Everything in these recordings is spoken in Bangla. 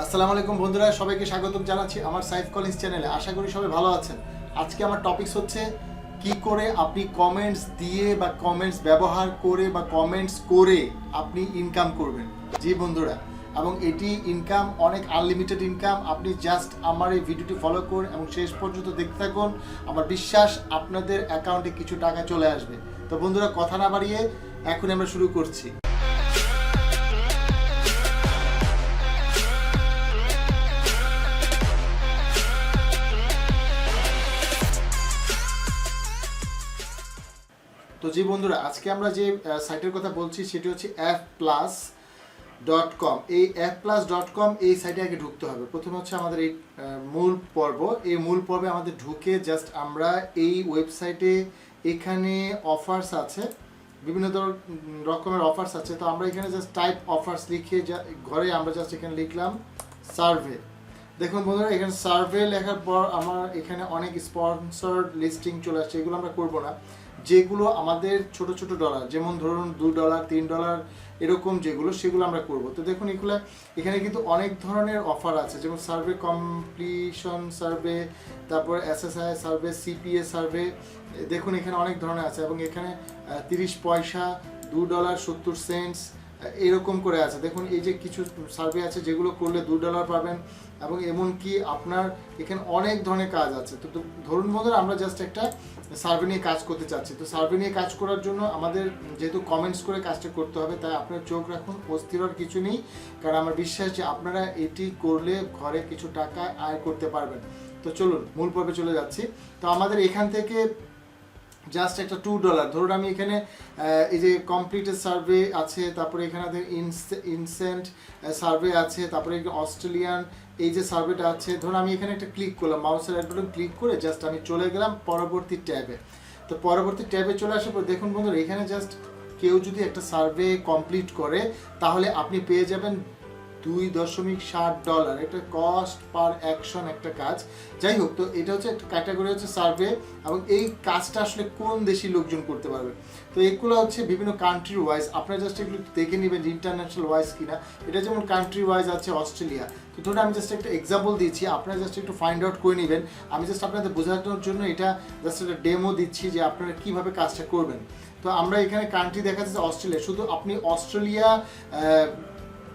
আসসালামু আলাইকুম বন্ধুরা, সবাইকে স্বাগতম জানাচ্ছি আমার সাইফ কলিন্স চ্যানেলে। আশা করি সবাই ভালো আছেন। আজকে আমার টপিকস হচ্ছে কি করে আপনি কমেন্টস দিয়ে বা কমেন্টস ব্যবহার করে বা কমেন্টস করে আপনি ইনকাম করবেন। জি বন্ধুরা, এবং এটি ইনকাম অনেক আনলিমিটেড ইনকাম। আপনি জাস্ট আমার এই ভিডিওটি ফলো করুন এবং শেষ পর্যন্ত দেখতে থাকুন। আমার বিশ্বাস আপনাদের অ্যাকাউন্টে কিছু টাকা চলে আসবে। তো বন্ধুরা, কথা না বাড়িয়ে এখন আমরা শুরু করছি। তো জি বন্ধুরা, আজকে আমরা যে সাইটের কথা বলছি সেটি হচ্ছে fplus.com। এই fplus.com এই সাইটে আগে ঢুকতে হবে। প্রথমে হচ্ছে আমাদের এই মূল পর্ব। এই মূল পর্বে আমাদের ঢুকে জাস্ট আমরা এই ওয়েবসাইটে এখানে অফার্স আছে, বিভিন্ন রকমের অফার্স আছে। তো আমরা এখানে জাস্ট টাইপ অফার্স লিখে ঘরে আমরা জাস্ট এখানে লিখলাম সার্ভে। দেখুন বন্ধুরা, এখানে সার্ভে লেখার পর আমার এখানে অনেক স্পন্সর্ড লিস্টিং চলে আসছে। এগুলো আমরা করবো না। যেগুলো আমাদের ছোট ছোট ডলার, যেমন ধরুন $2 $3 এরকম যেগুলো, সেগুলো আমরা করব। তো দেখুন এখানে কিন্তু অনেক ধরনের অফার আছে, যেমন সার্ভে কমপ্লিশন সার্ভে, তারপর এসএসআই সার্ভে, সিপিএ সার্ভে। দেখুন এখানে অনেক ধরনের আছে এবং এখানে 30 পয়সা, $2.70 এরকম করে আছে। দেখুন এই যে কিছু সার্ভে আছে যেগুলো করলে $2 পাবেন, এবং এমনকি আপনার এখানে অনেক ধরনের কাজ আছে। তো ধরুন বন্ধুরা, আমরা জাস্ট একটা সার্ভে নিয়ে কাজ করতে চাচ্ছি। তো সার্ভে নিয়ে কাজ করার জন্য আমাদের যেহেতু কমেন্টস করে কাজটা করতে হবে, তাই আপনার চোখ রাখুন, অস্থির হওয়ার কিছু নেই। কারণ আমার বিশ্বাস যে আপনারা এটি করলে ঘরে কিছু টাকা আয় করতে পারবেন। তো চলুন মূল পর্বে চলে যাচ্ছি। তো আমাদের এখান থেকে জাস্ট একটা $2, ধরুন আমি এখানে এই যে কমপ্লিটেড সার্ভে আছে, তারপরে এখানে ইনসেন্ট সার্ভে আছে, তারপরে অস্ট্রেলিয়ান এই যে সার্ভেটা আছে। ধরুন আমি এখানে একটা ক্লিক করলাম, মাউসের রাইট বাটন ক্লিক করে জাস্ট আমি চলে গেলাম পরবর্তী ট্যাবে। তো পরবর্তী ট্যাবে চলে আসার পর দেখুন বন্ধুরা, এখানে জাস্ট কেউ যদি একটা সার্ভে কমপ্লিট করে তাহলে আপনি পেয়ে যাবেন $2.60। এটা কস্ট পার অ্যাকশন একটা কাজ। যাই হোক, তো এটা হচ্ছে একটা ক্যাটাগরি হচ্ছে সার্ভে, এবং এই কাজটা আসলে কোন দেশি লোকজন করতে পারবে। তো এগুলো হচ্ছে বিভিন্ন কান্ট্রি ওয়াইজ, আপনারা জাস্ট এগুলো দেখে নেবেন যে ইন্টারন্যাশনাল ওয়াইজ কিনা। এটা যেমন কান্ট্রি ওয়াইজ আছে অস্ট্রেলিয়া। তো ধরুন আমি জাস্ট একটা এক্সাম্পল দিচ্ছি, আপনারা জাস্ট একটু ফাইন্ড আউট করে নেবেন। আমি জাস্ট আপনাদের বোঝানোর জন্য এটা জাস্ট একটা ডেমো দিচ্ছি যে আপনারা কীভাবে কাজটা করবেন। তো আমরা এখানে কান্ট্রি দেখা যাচ্ছে অস্ট্রেলিয়া। শুধু আপনি অস্ট্রেলিয়া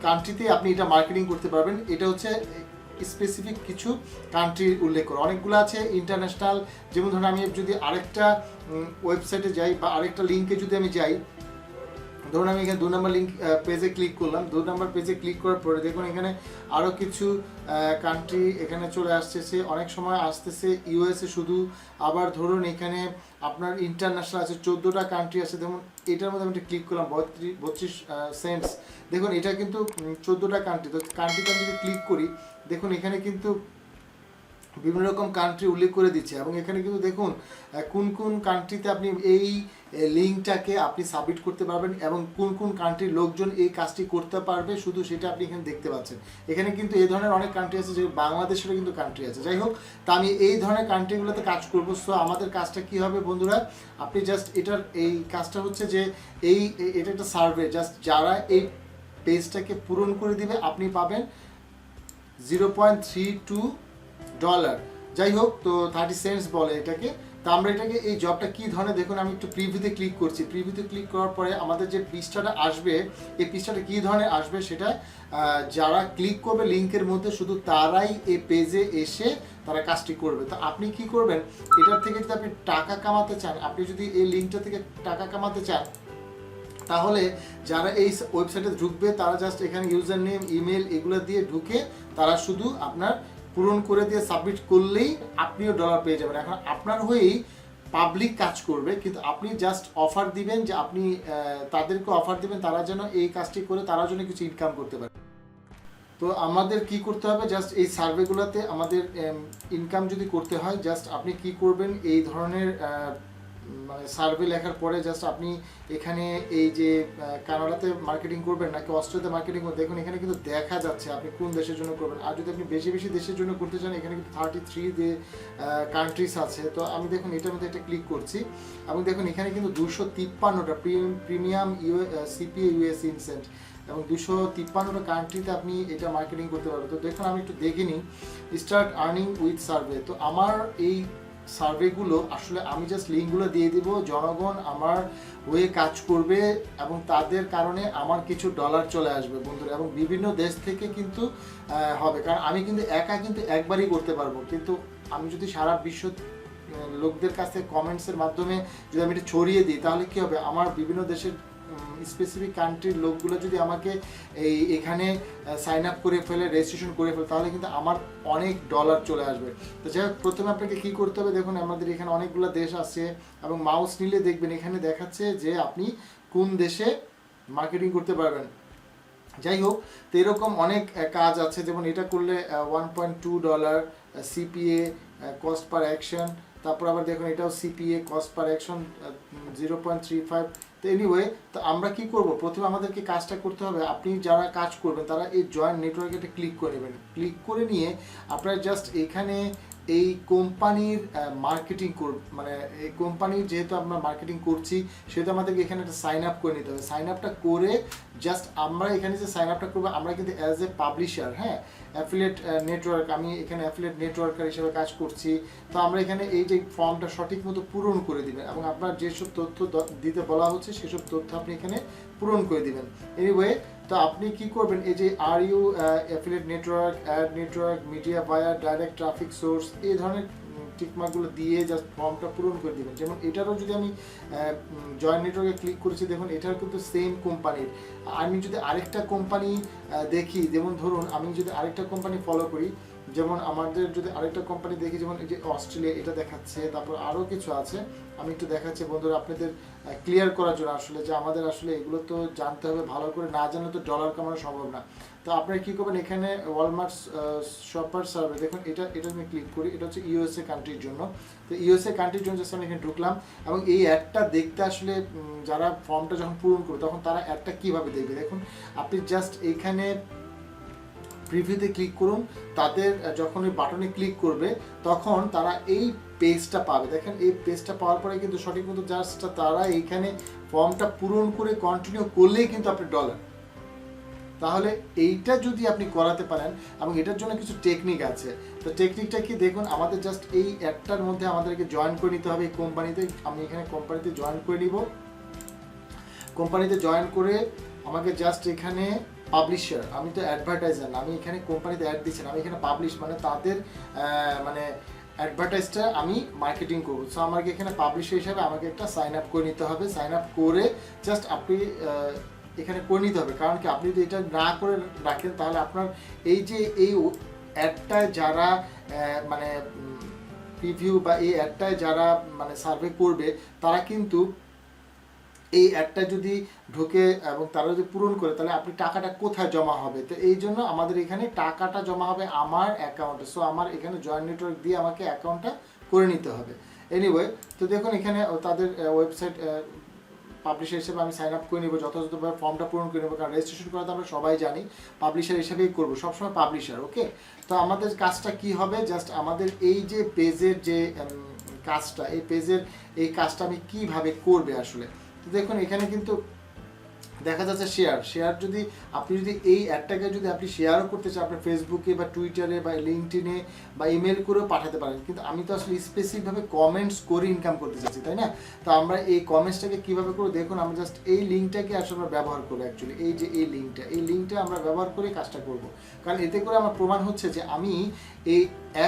কান্ট্রিতে আপনি এটা মার্কেটিং করতে পারবেন। এটা হচ্ছে স্পেসিফিক কিছু কান্ট্রি উল্লেখ করে, অনেকগুলো আছে ইন্টারন্যাশনাল। যেমন ধরুন আমি যদি আরেকটা ওয়েবসাইটে যাই বা আরেকটা লিঙ্কে যদি আমি যাই, ধরুন আমি এখানে 2 নম্বর লিঙ্ক পেজে ক্লিক করলাম। 2 নম্বর পেজে ক্লিক করার পরে দেখুন এখানে আরও কিছু কান্ট্রি এখানে চলে আসতেছে। অনেক সময় আসতেছে ইউএসএ শুধু, আবার ধরুন এখানে আপনার ইন্টারন্যাশনাল আছে 14টা কান্ট্রি আছে। যেমন এটার মধ্যে আমি ক্লিক করলাম 32 সেন্টস। দেখুন এটা কিন্তু 14টা কান্ট্রি। তো কান্ট্রিটা যদি ক্লিক করি, দেখুন এখানে কিন্তু বিভিন্ন রকম কান্ট্রি উল্লেখ করে দিচ্ছে, এবং এখানে কিন্তু দেখুন কোন কোন কান্ট্রিতে আপনি এই লিঙ্কটাকে আপনি সাবমিট করতে পারবেন এবং কোন কোন কান্ট্রির লোকজন এই কাজটি করতে পারবে, শুধু সেটা আপনি এখানে দেখতে পাচ্ছেন। এখানে কিন্তু এই ধরনের অনেক কান্ট্রি আছে, যে বাংলাদেশেরও কিন্তু কান্ট্রি আছে। যাই হোক, তা আমি এই ধরনের কান্ট্রিগুলোতে কাজ করবো। সো আমাদের কাজটা কি হবে বন্ধুরা, আপনি জাস্ট এটার এই কাজটা হচ্ছে যে এটা একটা সার্ভে, জাস্ট যারা এই পেজটাকে পূরণ করে দিবে আপনি পাবেন $0.32। যাই হোক, তো 30 সেন্টস বলে এটাকে। তো আমরা এটাকে এই জবটা কি ধরনের, দেখুন আমি একটু প্রিভিউতে ক্লিক করছি। প্রিভিউতে ক্লিক করার পরে আমাদের যে পৃষ্ঠাটা আসবে, এই পৃষ্ঠাটা কী ধরনের আসবে সেটা যারা ক্লিক করবে লিঙ্কের মধ্যে, শুধু তারাই এই পেজে এসে তারা কাজটি করবে। তো আপনি কি করবেন, এটার থেকে যদি আপনি টাকা কামাতে চান, আপনি যদি এই লিঙ্কটা থেকে টাকা কামাতে চান, তাহলে যারা এই ওয়েবসাইটে ঢুকবে তারা জাস্ট এখানে ইউজার নেম, ইমেল এগুলো দিয়ে ঢুকে তারা শুধু আপনার পূরণ করে দিয়ে সাবমিট করলেই আপনিও ডলার পেয়ে যাবেন। এখন আপনার হয়েই পাবলিক কাজ করবে, কিন্তু আপনি জাস্ট অফার দিবেন, যে আপনি তাদেরকে অফার দিবেন তারা যেন এই কাজটি করে তারা যেন কিছু ইনকাম করতে পারে। তো আমাদের কি করতে হবে, জাস্ট এই সার্ভেগুলোতে আমাদের ইনকাম যদি করতে হয়, জাস্ট আপনি কি করবেন, এই ধরনের মানে সার্ভে লেখার পরে জাস্ট আপনি এখানে এই যে কানাডাতে মার্কেটিং করবেন নাকি অস্ট্রেলিয়াতে মার্কেটিং করবেন, দেখুন এখানে কিন্তু দেখা যাচ্ছে আপনি কোন দেশের জন্য করবেন। আর যদি আপনি বেশি বেশি দেশের জন্য করতে চান, এখানে কিন্তু 33 যে কান্ট্রিজ আছে। তো আমি দেখুন এটার মধ্যে একটা ক্লিক করছি, এবং দেখুন এখানে কিন্তু 253টা প্রিমিয়াম সিপিএ ইউএস ইনসেন্ট এবং 253টা কান্ট্রিতে আপনি এটা মার্কেটিং করতে পারবেন। তো দেখুন আমি একটু দেখে নিই, স্টার্ট আর্নিং উইথ সার্ভে। তো আমার এই সার্ভেগুলো আসলে আমি জাস্ট লিঙ্কগুলো দিয়ে দিব, জনগণ আমার হয়ে কাজ করবে এবং তাদের কারণে আমার কিছু ডলার চলে আসবে বন্ধুরা, এবং বিভিন্ন দেশ থেকে কিন্তু হবে। কারণ আমি কিন্তু একা কিন্তু একবারই করতে পারবো, কিন্তু আমি যদি সারা বিশ্ব লোকদের কাছে কমেন্টসের মাধ্যমে যদি আমি এটা ছড়িয়ে দিই, তাহলে কি হবে, আমার বিভিন্ন দেশের স্পেসিফিক কান্ট্রির লোকগুলো যদি আমাকে এখানে সাইন আপ করে ফেলে, রেজিস্ট্রেশন করে ফেলে, তাহলে কিন্তু আমার অনেক ডলার চলে আসবে। তো যাই হোক, প্রথমে আপনাকে কী করতে হবে, দেখুন আমাদের এখানে অনেকগুলো দেশ আছে এবং মাউস নিলে দেখবেন এখানে দেখাচ্ছে যে আপনি কোন দেশে মার্কেটিং করতে পারবেন। যাই হোক, তো এরকম অনেক কাজ আছে, যেমন এটা করলে $1.2 সিপিএ কস্ট পার অ্যাকশন, তারপর আবার দেখুন এটাও সিপিএ কস্ট পার অ্যাকশন 0.35। তো এনিওয়ে, তো আমরা কি করব, প্রথমে আমাদেরকে কাজটা করতে হবে, আপনি যারা কাজ করবেন তারা এই জয়েন নেটওয়ার্কে একটা ক্লিক করে নেবেন। ক্লিক করে নিয়ে আপনারা জাস্ট এখানে এই কোম্পানির মার্কেটিং মানে এই কোম্পানির যেহেতু আমরা মার্কেটিং করছি, সেহেতু আমাদেরকে এখানে একটা সাইন আপ করে নিতে হবে। সাইন আপটা করে জাস্ট আমরা এখানে যে সাইন আপটা করবো, আমরা কিন্তু অ্যাজ এ পাবলিশার, হ্যাঁ, অ্যাফিলিয়েট নেটওয়ার্ক, আমি এখানে অ্যাফিলিয়েট নেটওয়ার্কার হিসেবে কাজ করছি। তো আমরা এখানে এই যে ফর্মটা সঠিক মতো পূরণ করে দিবেন এবং আপনার যেসব তথ্য দিতে বলা হচ্ছে সেসব তথ্য আপনি এখানে পূরণ করে দিবেন। এনিওয়ে, তো আপনি কি করবেন, এই যে are you affiliate network, ad network, media buyer, direct traffic source, এই ধরনের টিকমার্কগুলো দিয়ে জাস্ট ফর্মটা পূরণ করে দেবেন। যেমন এটারও যদি আমি জয়েন নেটওয়ার্কে ক্লিক করেছি, দেখুন এটার কিন্তু সেম কোম্পানির। আমি যদি আরেকটা কোম্পানি দেখি, যেমন ধরুন আমি যদি আরেকটা কোম্পানি ফলো করি, যেমন আমাদের যদি আরেকটা কোম্পানি দেখি, যেমন এই যে অস্ট্রেলিয়া, এটা দেখাচ্ছে, তারপর আরও কিছু আছে, আমি একটু দেখাচ্ছি বন্ধুরা আপনাদের ক্লিয়ার করার জন্য, আসলে যে আমাদের আসলে এগুলো তো জানতে হবে, ভালো করে না জানলে তো ডলার কামানো সম্ভব না। তো আপনারা কী করবেন, এখানে ওয়ালমার্ট শপার সার্ভে, দেখুন এটা আমি ক্লিক করি, এটা হচ্ছে ইউএসএ কান্ট্রির জন্য। তো ইউএসএ কান্ট্রির জন্য জাস্ট আমি এখানে ঢুকলাম এবং এই অ্যাডটা দেখতে আসলে যারা ফর্মটা যখন পূরণ করবে তখন তারা অ্যাডটা কীভাবে দেখবে, দেখুন আপনি জাস্ট এইখানে প্রিভিউতে ক্লিক করুন, তাদের যখন ওই বাটনে ক্লিক করবে তখন তারা এই পেজটা পাবে। দেখেন এই পেজটা পাওয়ার পরে কিন্তু সঠিক মতো জাস্ট তারা এইখানে ফর্মটা পূরণ করে কন্টিনিউ করলেই কিন্তু আপনি ডলার। তাহলে এইটা যদি আপনি করাতে পারেন, এবং এটার জন্য কিছু টেকনিক আছে। তো টেকনিকটা কি, দেখুন আমাদের জাস্ট এই অ্যাডটার মধ্যে আমাদেরকে জয়েন করে নিতে হবে এই কোম্পানিতে। আমি এখানে কোম্পানিতে জয়েন করে নিব। কোম্পানিতে জয়েন করে আমাকে জাস্ট এখানে পাবলিশার, আমি তো অ্যাডভার্টাইজার না, আমি এখানে কোম্পানিতে অ্যাড দিচ্ছি না, আমি এখানে পাবলিশ মানে তাদের মানে অ্যাডভার্টাইজটা আমি মার্কেটিং করবো। সো আমাকে এখানে পাবলিশার হিসাবে আমাকে একটা সাইন আপ করে নিতে হবে। সাইন আপ করে জাস্ট আপনি এখানে করে নিতে হবে, কারণ কি আপনি যদি এটা না করে রাখেন তাহলে আপনার এই যে এই অ্যাডটায় যারা মানে প্রিভিউ বা এই অ্যাডটায় যারা মানে সার্ভে করবে, তারা কিন্তু এই অ্যাডটা যদি ঢুকে এবং তারা যদি পূরণ করে, তাহলে আপনি টাকাটা কোথায় জমা হবে। তো এই জন্য আমাদের এখানে টাকাটা জমা হবে আমার অ্যাকাউন্টে। সো আমার এখানে জয়েন নেটওয়ার্ক দিয়ে আমাকে অ্যাকাউন্টটা করে নিতে হবে। এনিওয়ে, তো দেখুন এখানে তাদের ওয়েবসাইট পাবলিশার হিসেবে আমি সাইন আপ করে নেবো, যথাযথভাবে ফর্মটা পূরণ করে নেবো, কারণ রেজিস্ট্রেশন করা তো আমরা সবাই জানি পাবলিশার হিসেবেই করবো, সবসময় পাবলিশার। ওকে, তো আমাদের কাজটা কি হবে, জাস্ট আমাদের এই যে পেজের যে কাজটা, এই পেজের এই কাজটা আমি কিভাবে করবে আসলে। তো দেখুন এখানে কিন্তু দেখা যাচ্ছে শেয়ার যদি আপনি যদি এই অ্যাডটাকে যদি আপনি শেয়ারও করতে চান আপনার ফেসবুকে বা টুইটারে বা লিঙ্কডইনে বা ইমেল করেও পাঠাতে পারেন, কিন্তু আমি তো আসলে স্পেসিফিকভাবে কমেন্টস করে ইনকাম করতে চাচ্ছি, তাই না। তো আমরা এই কমেন্টসটাকে কীভাবে করবো, দেখুন আমরা জাস্ট এই লিঙ্কটাকে আসলে আমরা ব্যবহার করবো। অ্যাকচুয়ালি এই যে এই লিঙ্কটা আমরা ব্যবহার করে কাজটা করব, কারণ এতে করে আমার প্রমাণ হচ্ছে যে আমি এই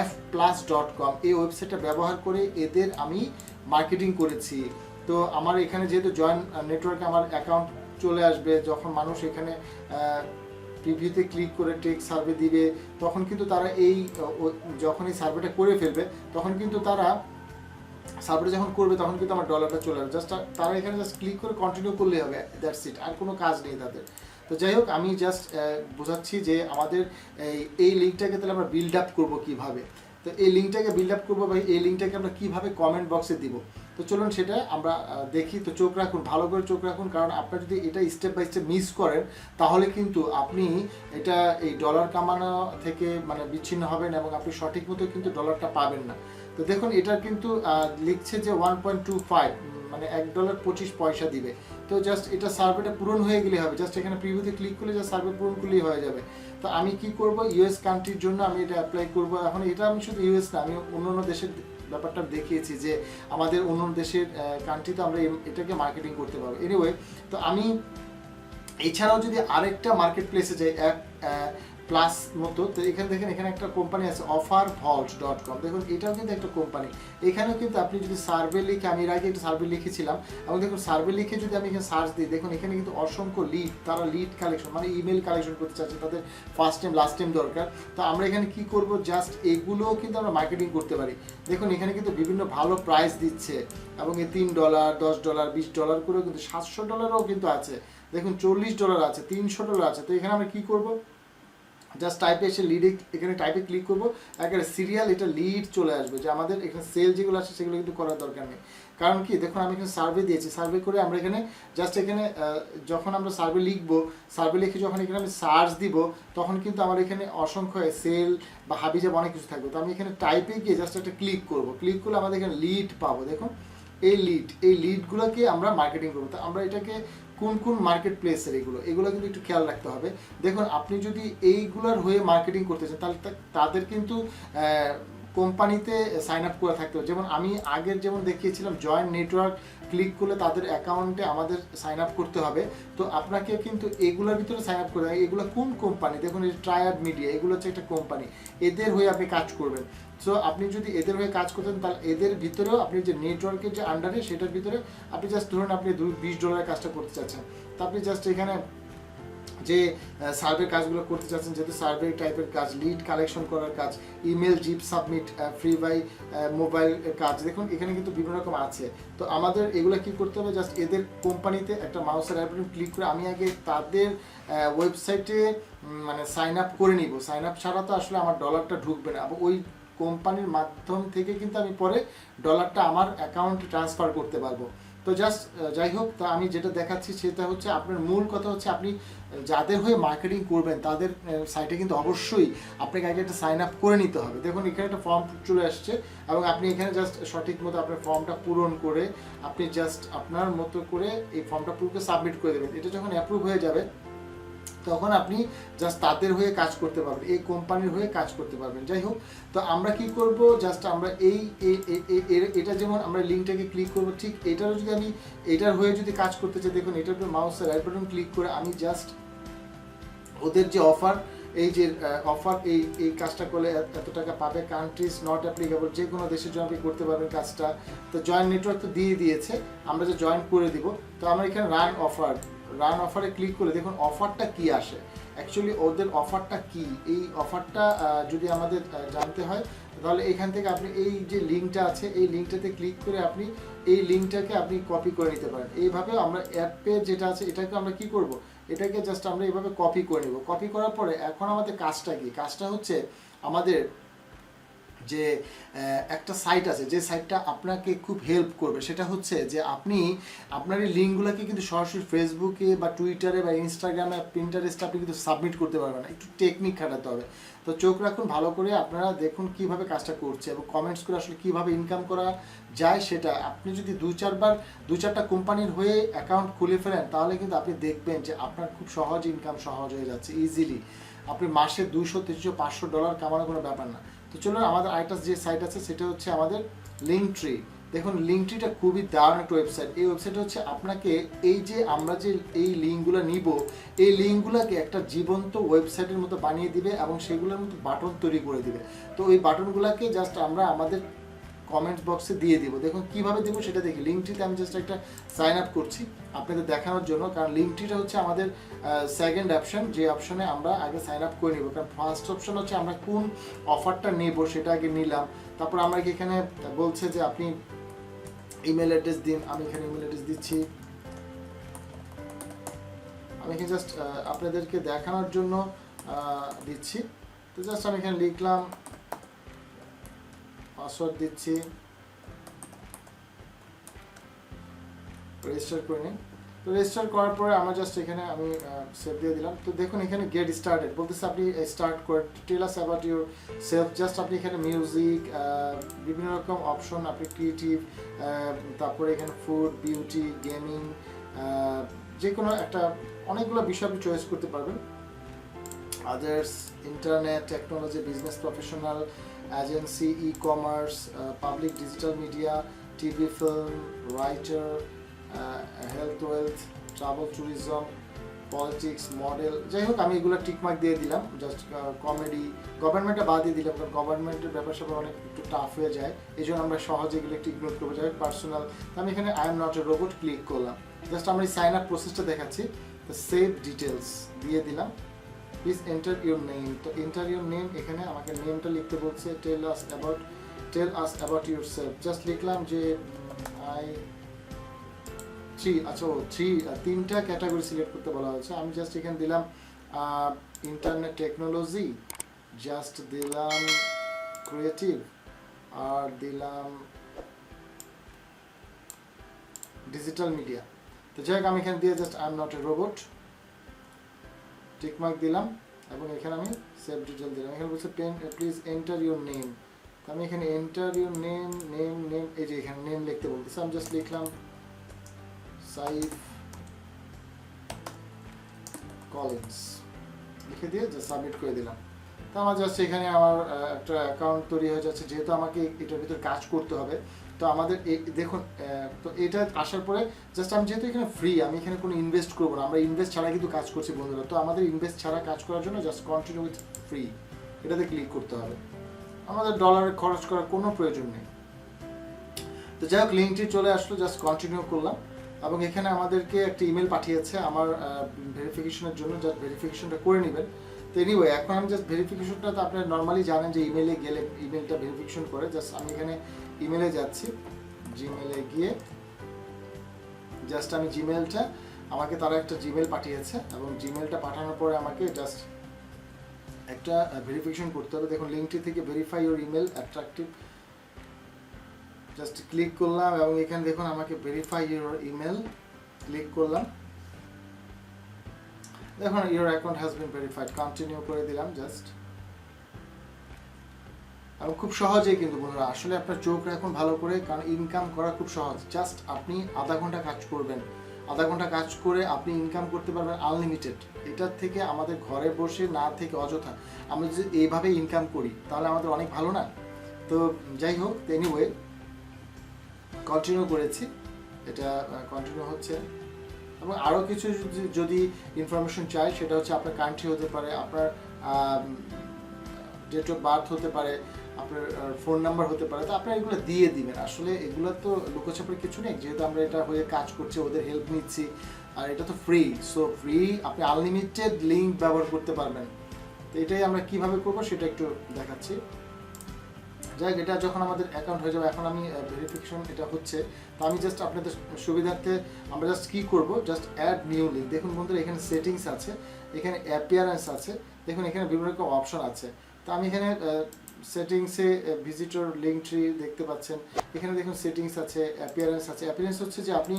fplus.com এই ওয়েবসাইটটা ব্যবহার করে এদের আমি মার্কেটিং করেছি। তো আমার এখানে যেহেতু জয়েন নেটওয়ার্কে আমার অ্যাকাউন্ট চলে আসবে, যখন মানুষ এখানে প্রিভিউতে ক্লিক করে টেক সার্ভে দিবে, তখন কিন্তু তারা এই যখন এই সার্ভেটা করে ফেলবে, তখন কিন্তু তারা সার্ভে যখন করবে তখন কিন্তু আমার ডলারটা চলে আসবে। জাস্ট তারা এখানে জাস্ট ক্লিক করে কন্টিনিউ করলেই হবে, দ্যাটস ইট, আর কোনো কাজ নেই তাদের। তো যাই হোক, আমি জাস্ট বোঝাচ্ছি যে আমাদের এই লিঙ্কটাকে তাহলে আমরা বিল্ড আপ করবো কীভাবে। তো এই লিঙ্কটাকে বিল্ড আপ করবো বা এই লিঙ্কটাকে আমরা কীভাবে কমেন্ট বক্সে দিব, তো চলুন সেটা আমরা দেখি। তো চোখ রাখুন, ভালো করে চোখ রাখুন, কারণ আপনারা যদি এটা স্টেপ বাই স্টেপ মিস করেন তাহলে কিন্তু আপনি এটা এই ডলার কামানো থেকে মানে বিচ্ছিন্ন হবেন এবং আপনি সঠিক মতো কিন্তু ডলারটা পাবেন না। তো দেখুন এটা কিন্তু লিখছে যে 1.25 মানে $1.25 দিবে। তো জাস্ট এটা সার্ভেটা পূরণ হয়ে গেলে হবে, জাস্ট এখানে প্রিভিউতে ক্লিক করলে জাস্ট সার্ভে পূরণ করলেই হয়ে যাবে। তো আমি কি করব, ইউএস কান্ট্রির জন্য আমি এটা অ্যাপ্লাই করব। এখন এটা আমি শুধু ইউএস না, আমি অন্য দেশের ব্যাপারটা দেখিয়েছি যে আমাদের অন্য দেশের কান্ট্রিতে আমরা এটাকে মার্কেটিং করতে পারবো। এনিওয়ে, তো আমি এছাড়াও যদি আরেকটা মার্কেট প্লেসে যাই এক প্লাস মতো, তো এখানে দেখেন এখানে একটা কোম্পানি আছে offervault.com, দেখুন এটাও কিন্তু একটা কোম্পানি। এখানেও কিন্তু আপনি যদি সার্ভে লিখে, আমি এর আগে একটা সার্ভে লিখেছিলাম, এবং দেখুন সার্ভে লিখে যদি আমি এখানে সার্চ দিই, দেখুন এখানে কিন্তু অসংখ্য লিড, তারা লিড কালেকশন মানে ইমেল কালেকশন করতে চাচ্ছে, তাদের ফার্স্ট টাইম লাস্ট টাইম দরকার। তো আমরা এখানে কি করব, জাস্ট এগুলোও কিন্তু আমরা মার্কেটিং করতে পারি। দেখুন এখানে কিন্তু বিভিন্ন ভালো প্রাইস দিচ্ছে, এবং এই $3, $10, $20 করেও কিন্তু $700 কিন্তু আছে, দেখুন $40 আছে, $300 আছে। তো এখানে আমরা কি করব, জাস্ট টাইপে এসে লিডে এখানে টাইপে ক্লিক করবো, একেবারে সিরিয়াল এটা লিড চলে আসবে, যে আমাদের এখানে সেল যেগুলো আসে সেগুলো কিন্তু করার দরকার নেই। কারণ কি, দেখুন আমি এখানে সার্ভে দিয়েছি, সার্ভে করে আমরা এখানে জাস্ট এখানে যখন আমরা সার্ভে লিখবো, সার্ভে লিখে যখন এখানে আমি সার্চ দিব, তখন কিন্তু আমার এখানে অসংখ্য সেল বা হাবিজাব অনেক কিছু থাকবে। তো আমি এখানে টাইপে গিয়ে জাস্ট একটা ক্লিক করবো, ক্লিক করলে আমাদের এখানে লিড পাবো। দেখুন এই লিডগুলোকে আমরা মার্কেটিং করবো। তো আমরা এটাকে কোন মার্কেট প্লেসের এগুলো কিন্তু একটু খেয়াল রাখতে হবে। দেখুন আপনি যদি এইগুলোর হয়ে মার্কেটিং করতে চান, তাহলে তাদের কিন্তু কোম্পানিতে সাইন আপ করে থাকতে হবে। যেমন আমি আগের যেমন দেখিয়েছিলাম, জয়েন্ট নেটওয়ার্ক ক্লিক করলে তাদের অ্যাকাউন্টে আমাদের সাইন আপ করতে হবে। তো আপনাকে কিন্তু এগুলোর ভিতরে সাইন আপ করতে হবে। এগুলো কোন কোম্পানি, দেখুন এই ট্রায়াড মিডিয়া, এগুলো হচ্ছে একটা কোম্পানি, এদের হয়ে আপনি কাজ করবেন। সো আপনি যদি এদের হয়ে কাজ করতেন, তাহলে এদের ভিতরেও আপনি যে নেটওয়ার্কের যে আন্ডারে, সেটার ভিতরে আপনি জাস্ট ধরুন আপনি $20 কাজটা করতে চাচ্ছেন, তো আপনি জাস্ট এখানে যে সার্ভে কাজগুলো করতে চাচ্ছেন, যেহেতু সার্ভে টাইপের কাজ, লিড কালেকশন করার কাজ, email zip submit, free by mobile কাজ, দেখুন এখানে কিন্তু বিভিন্ন রকম আছে। তো আমাদের এগুলো কি করতে হবে, জাস্ট এদের কোম্পানিতে একটা মাউসের অ্যাপ ক্লিক করে আমি আগে তাদের ওয়েবসাইটে মানে সাইন আপ করে নিব। সাইন আপ ছাড়া তো আসলে আমার ডলারটা ঢুকবে না, এবং ওই কোম্পানির মাধ্যম থেকে কিন্তু আমি পরে ডলারটা আমার অ্যাকাউন্টে ট্রান্সফার করতে পারবো। তো জাস্ট যাই হোক, তা আমি যেটা দেখাচ্ছি সেটা হচ্ছে, আপনার মূল কথা হচ্ছে আপনি যাদের হয়ে মার্কেটিং করবেন তাদের সাইটে কিন্তু অবশ্যই আপনাকে আগে একটা সাইন আপ করে নিতে হবে। দেখুন এখানে একটা ফর্ম চলে আসছে, এবং আপনি এখানে জাস্ট সঠিক মতো আপনার ফর্মটা পূরণ করে আপনি জাস্ট আপনার মতো করে এই ফর্মটা পুরো সাবমিট করে দেবেন। এটা যখন অ্যাপ্রুভ হয়ে যাবে, তখন আপনি জাস্ট তাদের হয়ে কাজ করতে পারবেন, এই কোম্পানির হয়ে কাজ করতে পারবেন। যাই হোক, তো আমরা কি করব, জাস্ট আমরা এটা যেমন আমরা লিঙ্কটাকে ক্লিক করব, ঠিক এটারও যদি আমি এটার হয়ে যদি কাজ করতে চাই, দেখুন এটার উপর মাউসের রাইট বাটন ক্লিক করে আমি জাস্ট ওদের যে অফার, এই যে অফার, এই কাজটা করলে এত টাকা পাবে, কান্ট্রিজ নট অ্যাপ্লিকেবল, যে কোনো দেশের জন্য আপনি করতে পারবেন কাজটা। তো জয়েন নেটওয়ার্ক তো দিয়ে দিয়েছে, আমরা যে জয়েন করে দিব। তো আমরা এখানে রান অফারে ক্লিক করে দেখুন অফারটা কি আসে, অ্যাকচুয়ালি ওদের অফারটা কি। এই অফারটা যদি আমাদের জানতে হয়, তাহলে এখান থেকে আপনি এই যে লিঙ্কটা আছে, এই লিঙ্কটাতে ক্লিক করে আপনি এই লিঙ্কটাকে আপনি কপি করে নিতে পারেন। এইভাবে আমরা অ্যাপের যেটা আছে এটাকে আমরা কি করব, এটাকে জাস্ট আমরা এইভাবে কপি করে নেব। কপি করার পরে এখন আমাদের কাজটা কি, কাজটা হচ্ছে আমাদের যে একটা সাইট আছে, যে সাইটটা আপনাকে খুব হেল্প করবে, সেটা হচ্ছে যে আপনি আপনার এই লিঙ্কগুলোকে কিন্তু সরাসরি ফেসবুকে বা টুইটারে বা ইনস্টাগ্রামে, পিন্টারেস্টে আপনি কিন্তু সাবমিট করতে পারবেন না, একটু টেকনিক খাটাতে হবে। তো চোখ রাখুন ভালো করে, আপনারা দেখুন কিভাবে কাজটা করছে, এবং কমেন্টস করে আসলে কিভাবে ইনকাম করা যায় সেটা। আপনি যদি দু চারটা কোম্পানির হয়ে অ্যাকাউন্ট খুলে ফেলেন, তাহলে কিন্তু আপনি দেখবেন যে আপনার খুব সহজ ইনকাম সহজ হয়ে যাচ্ছে, ইজিলি আপনি মাসে $200, $300, $500 কামানোর কোনো ব্যাপার না। তো চলুন, আমাদের আরেকটা যে সাইট আছে সেটা হচ্ছে আমাদের লিঙ্কট্রি। দেখুন লিঙ্কট্রিটা খুবই দারুণ একটা ওয়েবসাইট। এই ওয়েবসাইটে হচ্ছে আপনাকে এই যে আমরা যে এই লিঙ্কগুলো নিব, এই লিঙ্কগুলোকে একটা জীবন্ত ওয়েবসাইটের মতো বানিয়ে দিবে, এবং সেগুলোর মতো বাটন তৈরি করে দিবে। তো এই বাটনগুলোকে জাস্ট আমরা আমাদের কমেন্ট বক্সে দিয়ে দিব। দেখুন কিভাবে দেবো সেটা দেখি। লিঙ্কটিতে আমি জাস্ট একটা সাইন আপ করছি আপনাদের দেখানোর জন্য, কারণ লিঙ্কটিটা হচ্ছে আমাদের সেকেন্ড অপশন, যে অপশনে আমরা আগে সাইন আপ করে নেব। কারণ ফার্স্ট অপশন হচ্ছে আমরা কোন অফারটা নেব সেটা আগে নিলাম, তারপর আমরা এখানে বলছে যে আপনি ইমেল অ্যাড্রেস দিন। আমি এখানে ইমেল অ্যাড্রেস দিচ্ছি। আমি এখানে জাস্ট আপনাদেরকে দেখানোর জন্য দিচ্ছি। তো জাস্ট আমি এখানে লিখলাম, পাসওয়ার্ড দিচ্ছি, রেজিস্টার করে নিন। তো রেজিস্টার করার পরে আমরা জাস্ট এখানে আমি সেভ দিয়ে দিলাম। তো দেখুন এখানে গেট স্টার্টেড বলতেছে, আপনি স্টার্ট করে tell us about yourself. Just আপনি এখানে মিউজিক, বিভিন্ন রকম অপশন, আপনি ক্রিয়েটিভ, তারপরে এখানে ফুড, বিউটি, গেমিং, যে কোনো একটা অনেকগুলো বিষয় আপনি চয়েস করতে পারবেন। Others, internet technology, business professional, agency, e commerce, public digital media, TV, film, writer, health, wealth, travel, tourism, politics, model, যাই হোক আমি এগুলো টিকমার্ক দিয়ে দিলাম। জাস্ট কমেডি, গভর্নমেন্টটা বাদ দিয়ে দিলাম, কারণ গভর্নমেন্টের ব্যাপার স্যাপার অনেক একটু টাফ হয়ে যায়, এই জন্য আমরা সহজে এগুলো একটু ইগনোর করবো। যাই হোক পার্সোনাল, আমি এখানে I am not a robot click করলাম। জাস্ট আমরা এই সাইন আপ প্রসেসটা দেখাচ্ছি, তো সেভ ডিটেলস দিয়ে দিলাম। প্লিজ এন্টার ইউর নেম, তো এন্টার ইউর নেম, এখানে আমাকে নেমটা লিখতে বলছে। Tell us about yourself, just লিখলাম যে আই তিনটা ক্যাটাগরি সিলেক্ট করতে বলা হয়েছে। আমি জাস্ট এখানে দিলাম ইন্টারনেট টেকনোলজি, জাস্ট দিলাম ক্রিয়েটিভ, আর দিলাম ডিজিটাল মিডিয়া। তো যাই হোক আমি এখানে দিয়ে just I am not a robot tick mark দিলাম, এবং এখানে আমি সেভ ডিটেল দিলাম। এখানে বলছে প্লিজ এন্টার ইউর নেম, তো আমি এখানে এন্টার ইউর নেম, এই যে এখানে নেম লিখতে বলতেছে, আমি জাস্ট লিখলাম সাইফ কলিন্স, লিখে দিয়ে জাস্ট সাবমিট করে দিলাম। তো আমার জাস্ট এখানে আমার একটা অ্যাকাউন্ট তৈরি হয়ে যাচ্ছে। যেহেতু আমাকে এটার ভিতরে কাজ করতে হবে, তো আমাদের দেখুন, তো এটা আসার পরে জাস্ট আমি যেহেতু এখানে ফ্রি, আমি এখানে কোনো ইনভেস্ট করবো না, আমরা ইনভেস্ট ছাড়া কিন্তু কাজ করছি বন্ধুরা। তো আমাদের ইনভেস্ট ছাড়া কাজ করার জন্য জাস্ট কন্টিনিউ উইথ ফ্রি এটাতে ক্লিক করতে হবে, আমাদের ডলারে খরচ করার কোনো প্রয়োজন নেই। তো যাই হোক লিঙ্কটি চলে আসলো, জাস্ট কন্টিনিউ করলাম, এবং এখানে আমাদেরকে একটা ইমেল পাঠিয়েছে আমার ভেরিফিকেশনের জন্য, জাস্ট ভেরিফিকেশনটা করে নেবেন। তো এনিওয়ে এখন আমি জাস্ট ভেরিফিকেশনটা, তো আপনারা নর্মালি জানেন যে ইমেলে গেলে ইমেলটা ভেরিফিকেশন করে। জাস্ট আমি এখানে ইমেলে যাচ্ছি, জিমেলে গিয়ে জাস্ট আমি জিমেলটা, আমাকে তারা একটা জিমেল পাঠিয়েছে, এবং জিমেলটা পাঠানোর পরে আমাকে জাস্ট একটা ভেরিফিকেশন করতে হবে। দেখুন লিঙ্কটি থেকে verify your email attractive, just click করলাম, এবং এখানে দেখুন আমাকে ভেরিফাই ইউর ইমেল ক্লিক করলাম। দেখুন your account has been verified, continue করে দিলাম জাস্ট। এবং খুব সহজেই কিন্তু বন্ধুরা, আসলে আপনার চোখ রাখুন ভালো করে, কারণ ইনকাম করা খুব সহজ। জাস্ট আপনি আধা ঘন্টা কাজ করবেন, আধা ঘন্টা কাজ করে আপনি ইনকাম করতে পারবেন আনলিমিটেড। এটার থেকে আমাদের ঘরে বসে না থেকে অযথা আমরা যদি এইভাবে ইনকাম করি তাহলে আমাদের অনেক ভালো না? তো যাই হোক, এনিওয়ে কন্টিনিউ করেছি, এটা কন্টিনিউ হচ্ছে। এবং আরও কিছু যদি ইনফরমেশন চাই, সেটা হচ্ছে আপনার কান্ট্রি হতে পারে, আপনার ডেট অফ বার্থ হতে পারে, আপনার ফোন নাম্বার হতে পারে। তো আপনারা এগুলো দিয়ে দিবেন। আসলে এগুলো তো লুকোছাপার কিছু নেই, যেহেতু আমরা এটা হয়ে কাজ করছি, ওদের হেল্প নিচ্ছি, আর এটা তো ফ্রি। সো ফ্রি, আপনি আনলিমিটেড লিঙ্ক ব্যবহার করতে পারবেন। তো এটাই আমরা কিভাবে করবো সেটা একটু দেখাচ্ছি। যাই হোক, এটা যখন আমাদের অ্যাকাউন্ট হয়ে যাবে, এখন আমি ভেরিফিকেশন এটা হচ্ছে, তো আমি জাস্ট আপনাদের সুবিধার্থে আমরা জাস্ট কী করবো, জাস্ট অ্যাড নিউ লিঙ্ক। দেখুন বন্ধুরা, এখানে সেটিংস আছে, এখানে অ্যাপিয়ারেন্স আছে, দেখুন এখানে বিভিন্ন রকম অপশন আছে। তো আমি এখানে সেটিংসে ভিজিটর লিঙ্ক ট্রি দেখতে পাচ্ছেন, এখানে দেখুন সেটিংস আছে, অ্যাপিয়ারেন্স আছে। অ্যাপিয়ারেন্স হচ্ছে যে আপনি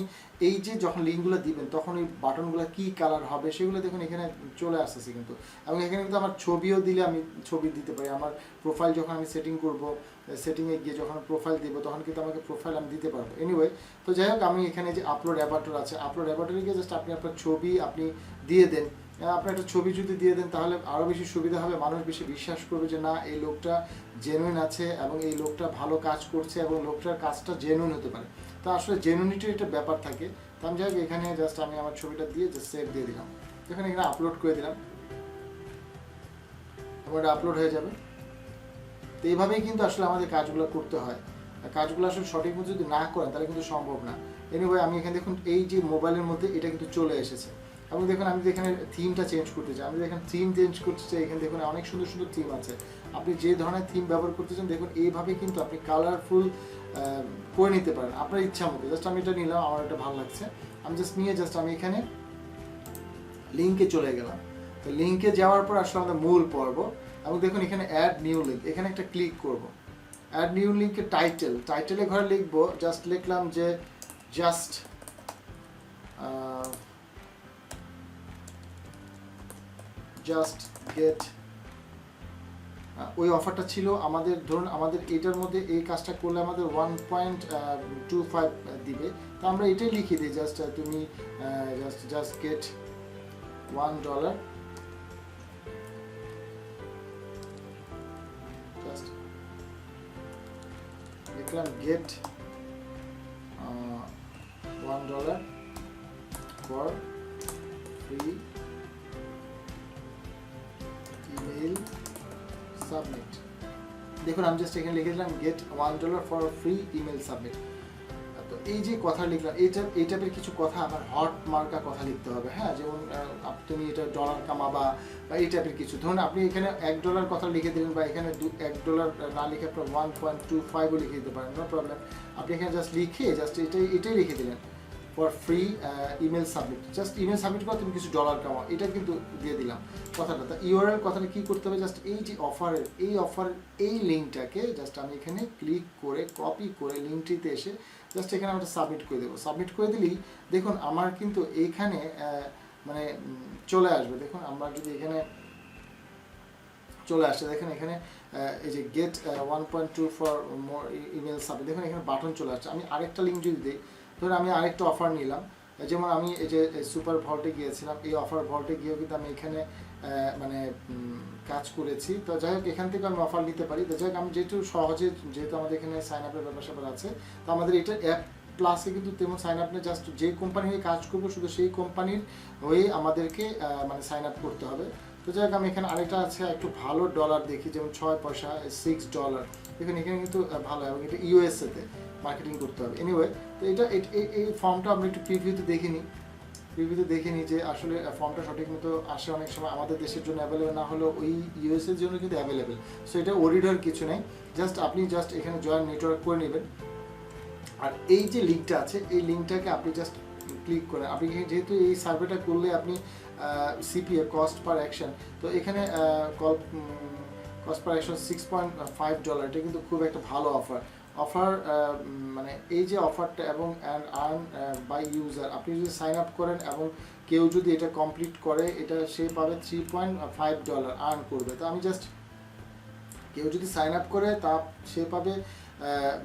এই যে যখন লিঙ্কগুলো দিবেন তখন ওই বাটনগুলো কী কালার হবে সেগুলো দেখুন এখানে চলে আসতেছে কিন্তু। এবং এখানে কিন্তু আমার ছবিও দিলে আমি ছবি দিতে পারি। আমার প্রোফাইল যখন আমি সেটিং করব, সেটিংয়ে গিয়ে যখন প্রোফাইল দিব তখন কিন্তু আমাকে প্রোফাইল আমি দিতে পারবো। এনিওয়ে, তো যাই হোক আমি এখানে যে আপলোড অ্যাভাটার আছে, আপলোড অ্যাভাটারে গিয়ে জাস্ট আপনি আপনার ছবি আপনি দিয়ে দেন। আপনার একটা ছবি যদি দিয়ে দেন তাহলে আরও বেশি সুবিধা হবে, মানুষ বেশি বিশ্বাস করবে যে না এই লোকটা জেনুইন আছে এবং এই লোকটা ভালো কাজ করছে এবং লোকটার কাজটা জেনুইন হতে পারে। তো আসলে জেনুইনিটির একটা ব্যাপার থাকে। তো আমি যাই হোক এখানে জাস্ট আমি আমার ছবিটা দিয়ে জাস্ট সেভ দিয়ে দিলাম, এখানে আপলোড করে দিলাম এবং এটা আপলোড হয়ে যাবে। তো এইভাবেই কিন্তু আসলে আমাদের কাজগুলো করতে হয়। কাজগুলো আসলে সঠিকভাবে যদি না করেন তাহলে কিন্তু সম্ভব না। এনিওয়ে আমি এখানে দেখুন এই যে মোবাইলের মধ্যে এটা কিন্তু চলে এসেছে, এবং দেখুন আমি এখানে থিমটা চেঞ্জ করতে চাই, আমি এখানে থিম চেঞ্জ করতে চাই। এখানে দেখুন অনেক সুন্দর সুন্দর থিম আছে, আপনি যে ধরনের থিম ব্যবহার করতে চান দেখুন এইভাবে কিন্তু আপনি কালারফুল করে নিতে পারেন আপনার ইচ্ছা মতো। জাস্ট আমি এটা নিলাম, আমার এটা ভালো লাগছে, আমি জাস্ট নিয়ে জাস্ট আমি এখানে লিঙ্কে চলে গেলাম। তো লিঙ্কে যাওয়ার পর আসলে আমাদের মূল পর্ব, এবং দেখুন এখানে অ্যাড নিউ লিঙ্ক, এখানে একটা ক্লিক করব। অ্যাড নিউ লিঙ্কের টাইটেলে ঘরে লিখবো, জাস্ট লিখলাম যে জাস্ট ওই অফারটা ছিল আমাদের, ধরুন আমাদের এটার মধ্যে এই কাজটা করলে আমাদের 1.25 দিবে, তো আমরা এটাই লিখে দিই, জাস্ট তুমি জাস্ট গেট $1, জাস্ট লিখলাম gate $1 for free email submit। দেখুন আমি জাস্ট এখানে লিখে দিলাম gate $1 for free email submit। তো এই যে কথা লিখলাম, এই টাইপের কিছু কথা আমার হট মার্কা কথা লিখতে হবে, হ্যাঁ, যেমন তুমি এটা ডলার কামাবা বা এই টাইপের কিছু। ধরুন আপনি এখানে $1 কথা লিখে দিলেন, বা এখানে $1 না লিখে আপনার 1.25ও লিখে দিতে পারেন, নো প্রবলেম। আপনি এখানে জাস্ট লিখে জাস্ট এটাই লিখে দিলেন for free email submit, just email submit করে তুমি কিছু ডলার কামাও, এটা কিন্তু দিয়ে দিলাম কথাটা। তা ইউআরএল কথাটা কী করতে হবে, জাস্ট এই যে অফারের এই লিঙ্কটাকে জাস্ট আমি এখানে ক্লিক করে কপি করে লিঙ্কটিতে এসে জাস্ট এখানে আমরা সাবমিট করে দেবো। সাবমিট করে দিলেই দেখুন আমার কিন্তু এইখানে মানে চলে আসবে। দেখুন আমরা যদি এখানে চলে আসছে, দেখেন এখানে এই যে get 1.2 for more email submit, দেখুন এখানে বাটন চলে আসছে। আমি আরেকটা লিঙ্ক যদি দিই, ধরুন আমি আরেকটা অফার নিলাম, যেমন আমি এই যে সুপার ভল্টে গিয়েছিলাম, এই অফার ভল্টে গিয়েও কিন্তু আমি এখানে মানে কাজ করেছি। তো যাই হোক এখান থেকে আমি অফার নিতে পারি। তো যাই হোক আমি যেহেতু সহজে, যেহেতু আমাদের এখানে সাইন আপের ব্যাপার আছে, তো আমাদের এটা অ্যাপ প্লাসে কিন্তু তেমন সাইন আপ নেই, জাস্ট যে কোম্পানি হয়ে কাজ করবো শুধু সেই কোম্পানির হয়ে আমাদেরকে মানে সাইন আপ করতে হবে। তো যাই হোক আমি এখানে আরেকটা আছে একটু ভালো ডলার দেখি, যেমন 6 পয়সা $6, এখানে কিন্তু ভালো, এবং এটা ইউএসএতে মার্কেটিং করতে হবে। এনিওয়ে, তো এটা এই ফর্মটা আমরা একটু প্রিভিউতে দেখে নিই যে আসলে ফর্মটা সঠিক মতো আসে। অনেক সময় আমাদের দেশের জন্য অ্যাভেলেবেল না হলেও ওই ইউএসএর জন্য কিন্তু অ্যাভেলেবেল। সো এটা ওরিডার কিছু নেই, জাস্ট আপনি জাস্ট এখানে জয়েন নেটওয়ার্ক করে নেবেন। আর এই যে লিঙ্কটা আছে, এই লিঙ্কটাকে আপনি জাস্ট ক্লিক করেন। আপনি যেহেতু এই সার্ভেটা করলে আপনি সিপিএ কস্ট পার অ্যাকশন, তো এখানে কস্ট পার অ্যাকশন $6.5, এটা কিন্তু খুব একটা ভালো অফার মানে এই যে অফারটা, এবং আর্ন বাই ইউজার, আপনি যদি সাইন আপ করেন এবং কেউ যদি এটা কমপ্লিট করে, এটা সে পাবে $3.5 আর্ন করবে। তো আমি জাস্ট, কেউ যদি সাইন আপ করে তা সে পাবে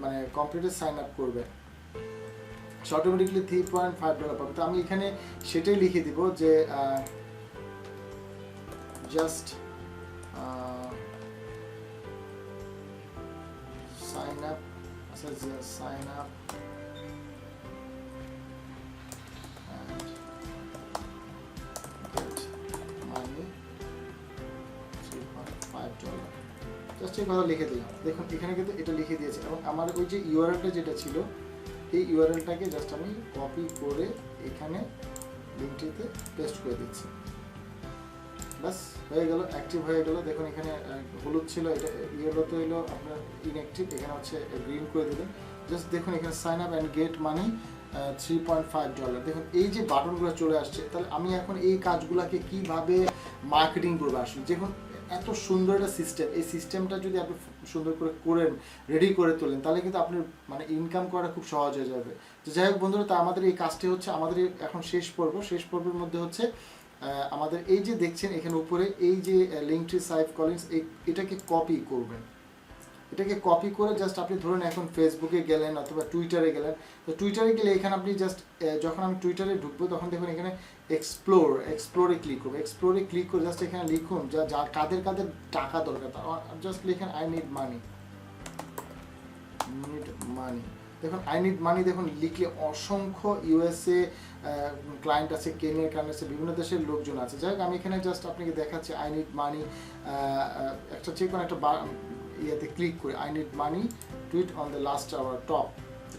মানে কমপ্লিটেড সাইন আপ করবে, অটোমেটিকলি $3.5 পাবে। তো আমি এখানে সেটাই লিখে দিব যে just sign up, sign up and get money $3.5, just এই কথা লিখে দিলাম। দেখুন এখানে কিন্তু এটা লিখে দিয়েছে, এবং আমার ওই যে ইউআরএলটা যেটা ছিল, এই ইউআরএলটাকে জাস্ট আমি কপি করে এখানে লিঙ্কটিতে পেস্ট করে দিচ্ছি। বাস হয়ে গেল, অ্যাক্টিভ হয়ে গেল। দেখুন এখানে হলুদ ছিল, এটা ইয়েলোতে হলো আপনার ইনঅ্যাক্টিভ, এখানে হচ্ছে গ্রিন করে দেবেন। জাস্ট দেখুন এখানে sign up and get money $3.5। দেখুন এই যে বাটনগুলো চলে আসছে, তাহলে আমি এখন এই কাজগুলোকে কিভাবে মার্কেটিং করবো আসলে। দেখুন এত সুন্দর একটা সিস্টেম, এই সিস্টেমটা যদি আপনি সুন্দর করে করেন, রেডি করে তোলেন, তাহলে কিন্তু আপনার মানে ইনকাম করা খুব সহজ হয়ে যাবে। তো যাই হোক বন্ধুরা, তা আমাদের এই কাজটি হচ্ছে আমাদের এখন শেষ পর্বের মধ্যে হচ্ছে আমাদের এই যে দেখছেন এখানে উপরে এই যে লিঙ্কট্রি সাইভ কলিংস, এটাকে কপি করবেন। এটাকে কপি করে জাস্ট আপনি ধরুন এখন ফেসবুকে গেলেন অথবা টুইটারে গেলেন, তো টুইটারে গেলে এখানে আপনি জাস্ট যখন আমি টুইটারে ঢুকবো তখন দেখুন এখানে এক্সপ্লোরে ক্লিক করবো। এক্সপ্লোরে ক্লিক করে জাস্ট এখানে লিখুন যা কাদের টাকা দরকার, জাস্ট লিখেন আই নিড মানি। দেখুন আই নিড মানি, দেখুন লিখলে অসংখ্য ইউএসএ ক্লায়েন্ট আছে, কেনিয়ার ক্লায়েন্ট আছে, বিভিন্ন দেশের লোকজন আছে। যাই হোক আমি এখানে জাস্ট আপনাকে দেখাচ্ছি আই নিড মানি, একটা যে কোনো একটা ইয়েতে ক্লিক করে I need money tweet on the last hour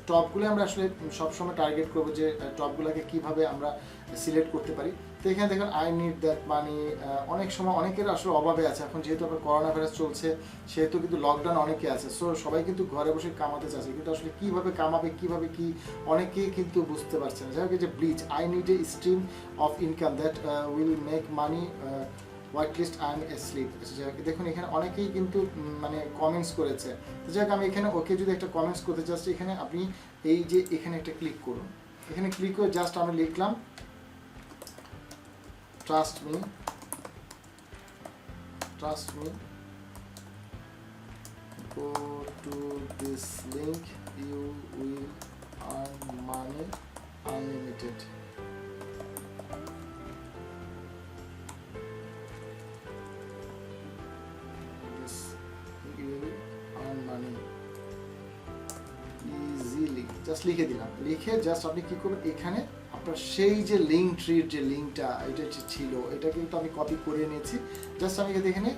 টপগুলো আমরা আসলে সবসময় টার্গেট করবো যে টপগুলোকে কীভাবে আমরা সিলেক্ট করতে পারি। তো এখানে দেখুন আই নিড দ্যাট মানি, অনেক সময় অনেকের আসলে অভাবে আছে। এখন যেহেতু আপনার করোনা ভাইরাস চলছে, সেহেতু কিন্তু লকডাউন অনেকে আছে, সো সবাই কিন্তু ঘরে বসে কামাতে চাচ্ছে, কিন্তু আসলে কীভাবে কামাবে, কীভাবে কি অনেকেই কিন্তু বুঝতে পারছে না। যাই হোক যে bleach I need a stream of income that will make money white list I am asleep. দেখুন এখানে অনেকেই কিন্তু মানে কমেন্টস করেছে। তো যাই হোক আমি এখানে ওকে যদি একটা কমেন্টস করতে চাচ্ছি, এখানে আপনি এই যে এখানে একটা ক্লিক করুন, এখানে ক্লিক করে জাস্ট আমি লিখলাম trust me go to this link, you will earn money unlimited. This you will earn money easily. Just লিখে দিলাম, লিখে জাস্ট আপনি কি করবেন, এখানে আপনার সেই যে লিঙ্ক ট্রির যে লিঙ্কটা এটা ছিল এটা কিন্তু আমি কপি করে নিয়েছি। জাস্ট আমি এখানে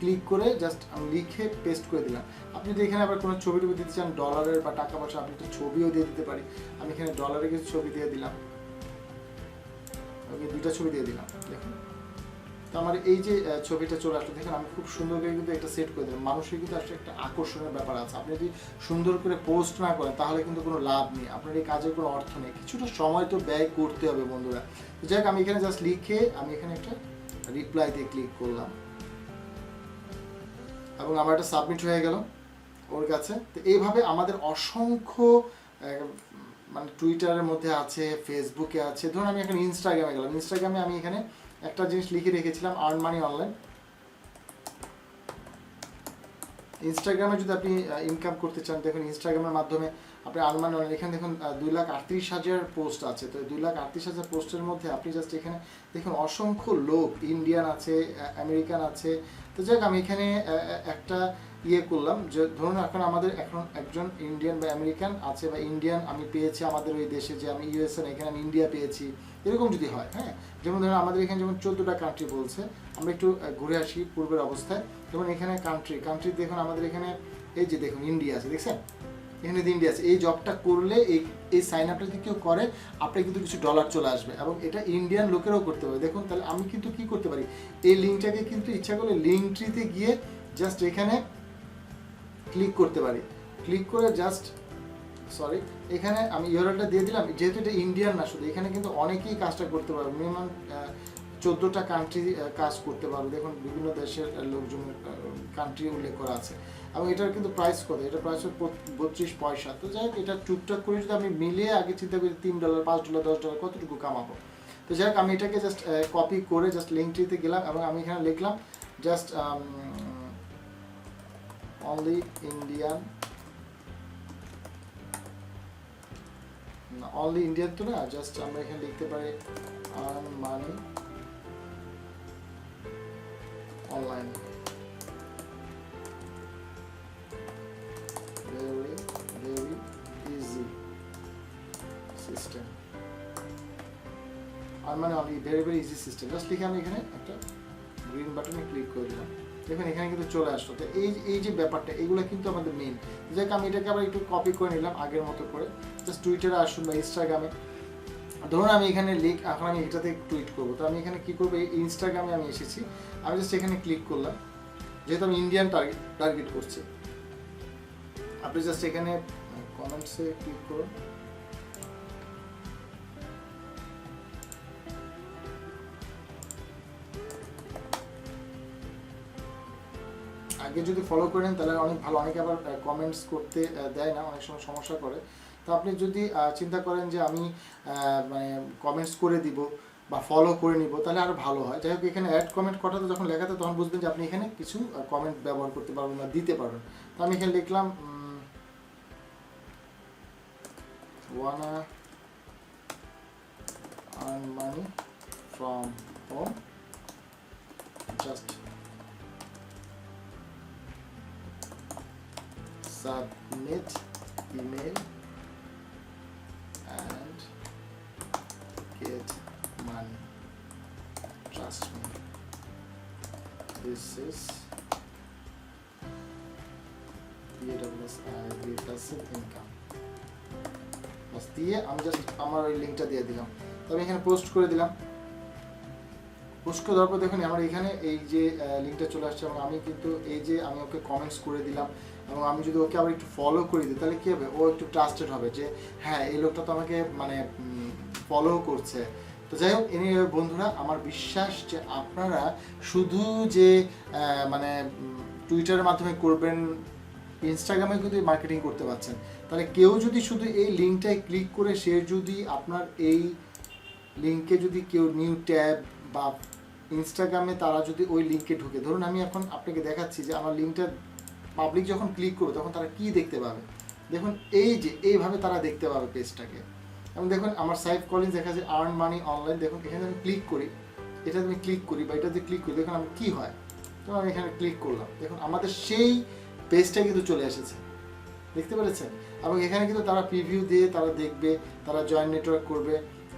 ক্লিক করে জাস্ট আমি লিখে পেস্ট করে দিলাম। আপনি যদি এখানে আবার কোনো ছবি টবি দিতে চান ডলারের বা টাকা পয়সা, আপনি তো ছবিও দিয়ে দিতে পারি। আমি এখানে ডলারের কিছু ছবি দিয়ে দিলাম, ওকে 2টা ছবি দিয়ে দিলাম। দেখুন তো আমার এই যে ছবিটা চলে আসলো, দেখেন আমি খুব সুন্দর করে কিন্তু এটা সেট করে দিলাম। মানুষের কিন্তু আসলে একটা আকর্ষণের ব্যাপার আছে, আপনি যদি সুন্দর করে পোস্ট না করেন তাহলে কিন্তু কোনো লাভ নেই, আপনার এই কাজের কোনো অর্থ নেই। কিছুটা সময় তো ব্যয় করতে হবে বন্ধুরা। তো যাই হোক, আমি এখানে জাস্ট লিখে আমি এখানে একটা রিপ্লাই দিয়ে ক্লিক করলাম এবং আমার একটা সাবমিট হয়ে গেল ওর কাছে। তো এইভাবে আমাদের অসংখ্য মানে টুইটারের মধ্যে আছে, ফেসবুকে আছে। ধরুন আমি এখন ইনস্টাগ্রামে গেলাম, ইনস্টাগ্রামে আমি এখানে একটা জিনিস লিখে রেখেছিলাম, আর্ন মানি অনলাইন। ইনস্টাগ্রামে যদি আপনি ইনকাম করতে চান, দেখুন ইনস্টাগ্রামের মাধ্যমে আপনি আর্ন মানি অনলাইন, এখানে দেখুন 2,38,000 পোস্ট আছে। তো 2,38,000 পোস্টের মধ্যে আপনি জাস্ট এখানে দেখুন অসংখ্য লোক, ইন্ডিয়ান আছে, আমেরিকান আছে। তো যাক আমি এখানে একটা করলাম যে ধরুন এখন আমাদের এখন একজন ইন্ডিয়ান বা আমেরিকান আছে, বা ইন্ডিয়ান আমি পেয়েছি আমাদের ওই দেশে, যে আমি ইউএসএ এখানে আমি ইন্ডিয়া পেয়েছি, এরকম যদি হয়। হ্যাঁ, যেমন ধরুন আমাদের এখানে যেমন 14টা কান্ট্রি বলছে, আমরা একটু ঘুরে আসি পূর্বের অবস্থায়। যেমন এখানে কান্ট্রি দেখুন আমাদের এখানে এই যে দেখুন ইন্ডিয়া আছে, দেখছেন এখানে ইন্ডিয়া আছে। এই জবটা করলে এই সাইন আপটা যদি কেউ করে আপনার কিন্তু কিছু ডলার চলে আসবে, এবং এটা ইন্ডিয়ান লোকেরাও করতে পারে। দেখুন তাহলে আমি কিন্তু কি করতে পারি, এই লিঙ্কটাকে কিন্তু ইচ্ছা করলে লিঙ্ক ট্রিতে গিয়ে জাস্ট এখানে ক্লিক করতে পারি। ক্লিক করে জাস্ট এখানে আমি ইউআরএলটা দিয়ে দিলাম। যেহেতু এটা ইন্ডিয়ান না শুধু, এখানে কিন্তু অনেকেই কাজটা করতে পারবে, মিনিমাম 14টা কান্ট্রি কাজ করতে পারবে। দেখুন বিভিন্ন দেশের লোকজনের কান্ট্রি উল্লেখ করা আছে, এবং এটার কিন্তু প্রাইস কত, এটা প্রাইস হচ্ছে 32 পয়সা। তো যাই হোক, এটা টুকটাক করে যদি আমি মিলিয়ে আগে চিন্তা করি $3, $5, $10 কতটুকু কামাবো। তো যাই হোক, আমি এটাকে জাস্ট কপি করে জাস্ট লিঙ্ক ট্রিতে গেলাম, এবং আমি এখানে লিখলাম just only Indian, only Indian তো না, জাস্ট আমরা এখানে লিখতে পারি earn money online, very easy system, earn money only, very easy system। Just লিখে আমি এখানে একটা গ্রিন বাটনে ক্লিক করে দিলাম। দেখুন এখানে কিন্তু চলে আসলো। তো এই যে ব্যাপারটা, এগুলো কিন্তু আমাদের মেইন। যাক আমি এটাকে আবার একটু কপি করে নিলাম আগের মতো করে, জাস্ট টুইটারে আসুন বা ইনস্টাগ্রামে। ধরুন আমি এখানে এখন আমি এটাতে টুইট করবো। তো আমি এখানে কি করবো, এই ইনস্টাগ্রামে আমি এসেছি, আমি জাস্ট এখানে ক্লিক করলাম, যেহেতু আমি ইন্ডিয়ান টার্গেট করছি। আপনি জাস্ট এখানে কমেন্টসে ক্লিক করুন, আগে যদি ফলো করেন তাহলে অনেক ভালো। অনেকে আবার কমেন্টস করতে দেয় না, অনেক সময় সমস্যা করে। তো আপনি যদি চিন্তা করেন যে আমি মানে কমেন্টস করে দিব বা ফলো করে নিব, তাহলে আরও ভালো হয়। যাই হোক, এখানে অ্যাড কমেন্ট করাতে যখন লেখাতে তখন বুঝবেন যে আপনি এখানে কিছু কমেন্ট ব্যবহার করতে পারবেন বা দিতে পারবেন। তো আমি এখানে লিখলাম wanna earn money from home, just submit email and get money, trust me, this is passive income। বাস দিয়ে আমি জাস্ট আমার ওই লিঙ্কটা দিয়ে দিলাম। তবে এখানে পোস্ট করে দিলাম। পোস্ট করে দেওয়ার পর দেখুন আমার এখানে এই যে লিঙ্কটা চলে আসছে, এবং আমি কিন্তু এই যে আমি ওকে কমেন্টস করে দিলাম, এবং আমি যদি ওকে আবার একটু ফলো করে দিই তাহলে কী হবে, ও একটু ট্রাস্টেড হবে যে হ্যাঁ এই লোকটা তো আমাকে মানে ফলো করছে। তো যাই হোক, বন্ধুরা আমার বিশ্বাস যে আপনারা শুধু যে মানে টুইটারের মাধ্যমে করবেন, ইনস্টাগ্রামে কিন্তু মার্কেটিং করতে পারছেন। তাহলে কেউ যদি শুধু এই লিঙ্কটায় ক্লিক করে সে যদি আপনার এই লিঙ্কে যদি কেউ নিউ ট্যাব বা ইনস্টাগ্রামে তারা যদি ওই লিঙ্কে ঢুকে, ধরুন আমি এখন আপনাকে দেখাচ্ছি যে আমার লিঙ্কটা পাবলিক যখন ক্লিক করবে তখন তারা কি দেখতে পাবে, দেখুন এই যে এইভাবে তারা দেখতে পাবে পেজটাকে। এবং দেখুন আমার সাইফ কলিন্স দেখা যায় আর্ন মানি অনলাইন, দেখুন এখানে আমি ক্লিক করি, এটা আমি ক্লিক করি বা এটাতে ক্লিক করি, দেখুন আমি কী হয়, তো আমি এখানে ক্লিক করলাম, দেখুন আমাদের সেই পেজটা কিন্তু চলে এসেছে, দেখতে পেরেছেন। এবং এখানে কিন্তু তারা প্রিভিউ দিয়ে তারা দেখবে, তারা জয়েন নেটওয়ার্ক করবে,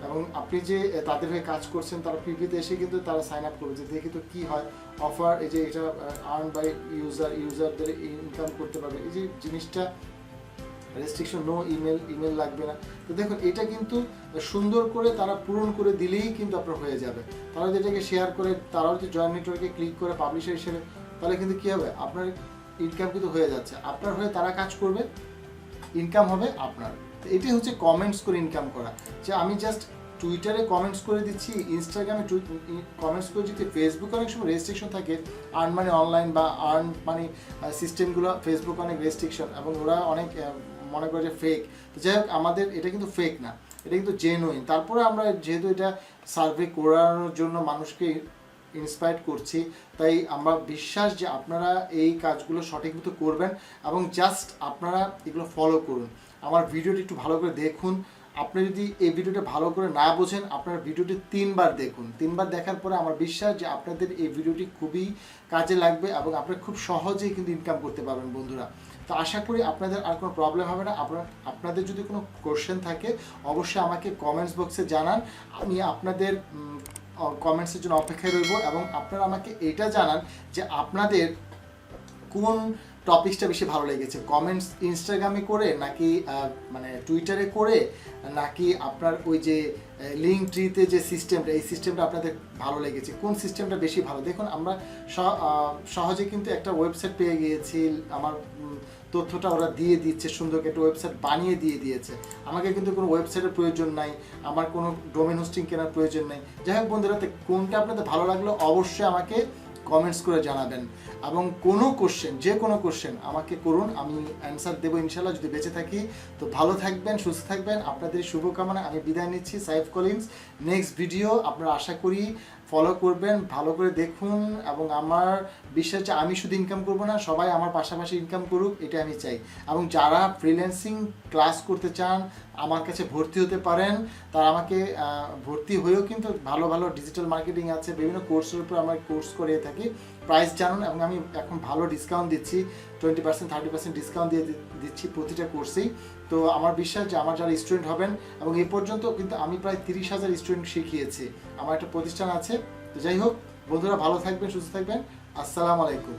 এবং আপনি যে তাদের হয়ে কাজ করছেন তারা প্রিভিউতে এসে কিন্তু তারা সাইন আপ করবে যে দেখি তো কী হয় অফার, এই যে এটা আর্ন বাই ইউজারদের ইনকাম করতে পারবে, এই যে জিনিসটা রেস্ট্রিকশন নো ইমেল লাগবে না। তো দেখুন এটা কিন্তু সুন্দর করে তারা পূরণ করে দিলেই কিন্তু আপনার হয়ে যাবে। তারা যেটাকে শেয়ার করে, তারাও যে জয়েন নেটওয়ার্কে ক্লিক করে পাবলিশার হিসেবে, তাহলে কিন্তু কী হবে, আপনার ইনকাম কিন্তু হয়ে যাচ্ছে, আপনার হয়ে তারা কাজ করবে, ইনকাম হবে আপনার। তো এটাই হচ্ছে কমেন্টস করে ইনকাম করা, যে আমি জাস্ট টুইটারে কমেন্টস করে দিচ্ছি, ইনস্টাগ্রামে কমেন্টস করে দিচ্ছি, ফেসবুকে অনেক সময় রেস্ট্রিকশন থাকে, আর্ন মানি অনলাইন বা আর্ন মানি সিস্টেমগুলো ফেসবুক অনেক রেস্ট্রিকশন, এবং ওরা অনেক মনে করে যে ফেক। তো যাই হোক, আমাদের এটা কিন্তু ফেক না, এটা কিন্তু জেনুইন। তারপরে আমরা যেহেতু এটা সার্ভে করানোর জন্য মানুষকে ইন্সপায়ার করছি, তাই আমরা বিশ্বাস যে আপনারা এই কাজগুলো সঠিক মতো করবেন, এবং জাস্ট আপনারা এগুলো ফলো করুন। আমার ভিডিওটি একটু ভালো করে দেখুন। আপনি যদি এই ভিডিওটা ভালো করে না বোঝেন, আপনার ভিডিওটি 3 বার দেখুন। 3 বার দেখার পরে আমার বিশ্বাস যে আপনাদের এই ভিডিওটি খুবই কাজে লাগবে, এবং আপনারা খুব সহজেই কিন্তু ইনকাম করতে পারবেন বন্ধুরা। তো আশা করি আপনাদের আর কোনো প্রবলেম হবে না। আপনাদের যদি কোনো কোশ্চেন থাকে অবশ্যই আমাকে কমেন্টস বক্সে জানান, আমি আপনাদের কমেন্টসের জন্য অপেক্ষায় রইব। এবং আপনারা আমাকে এটা জানান যে আপনাদের কোন টপিকসটা বেশি ভালো লেগেছে, কমেন্টস ইনস্টাগ্রামে করে নাকি মানে টুইটারে করে, নাকি আপনার ওই যে লিঙ্ক ট্রিতে যে সিস্টেমটা, এই সিস্টেমটা আপনাদের ভালো লেগেছে, কোন সিস্টেমটা বেশি ভালো। দেখুন আমরা সহজে কিন্তু একটা ওয়েবসাইট পেয়ে গিয়েছি, আমার তথ্যটা ওরা দিয়ে দিচ্ছে, সুন্দর একটা ওয়েবসাইট বানিয়ে দিয়ে দিয়েছে, আমাকে কিন্তু কোনো ওয়েবসাইটের প্রয়োজন নাই, আমার কোনো ডোমেন হোস্টিং কেনার প্রয়োজন নেই। যাই হোক বন্ধুরা, কোনটা আপনাদের ভালো লাগলো অবশ্যই আমাকে কমেন্টস করে জানাবেন, এবং কোনো কোশ্চেন, যে কোনো কোশ্চেন আমাকে করুন, আমি অ্যান্সার দেবো ইনশাল্লাহ যদি বেঁচে থাকি। তো ভালো থাকবেন, সুস্থ থাকবেন, আপনাদের শুভকামনা, আমি বিদায় নিচ্ছি। সাইফ কলিন্স, নেক্সট ভিডিও আপনারা আশা করি ফলো করবেন, ভালো করে দেখুন, এবং আমার বিশ্বাস যে আমি শুধু ইনকাম করব না, সবাই আমার পাশাপাশি ইনকাম করুক, এটা আমি চাই। এবং যারা ফ্রিল্যান্সিং ক্লাস করতে চান আমার কাছে ভর্তি হতে পারেন, তারা আমাকে ভর্তি হয়েও কিন্তু ভালো ভালো ডিজিটাল মার্কেটিং আছে, বিভিন্ন কোর্সের উপর আমরা কোর্স করে থাকি, প্রাইস জানুন। এবং আমি এখন ভালো ডিসকাউন্ট দিচ্ছি, 20% 30% ডিসকাউন্ট দিয়ে দিচ্ছি প্রতিটা কোর্সেই। তো আমার বিশ্বাস যে আমার যারা স্টুডেন্ট হবেন, এবং এই পর্যন্ত কিন্তু আমি প্রায় 30,000 স্টুডেন্ট শিখিয়েছি, আমার একটা প্রতিষ্ঠান আছে। তো যাই হোক বন্ধুরা, ভালো থাকবেন, সুস্থ থাকবেন, আসসালামু আলাইকুম।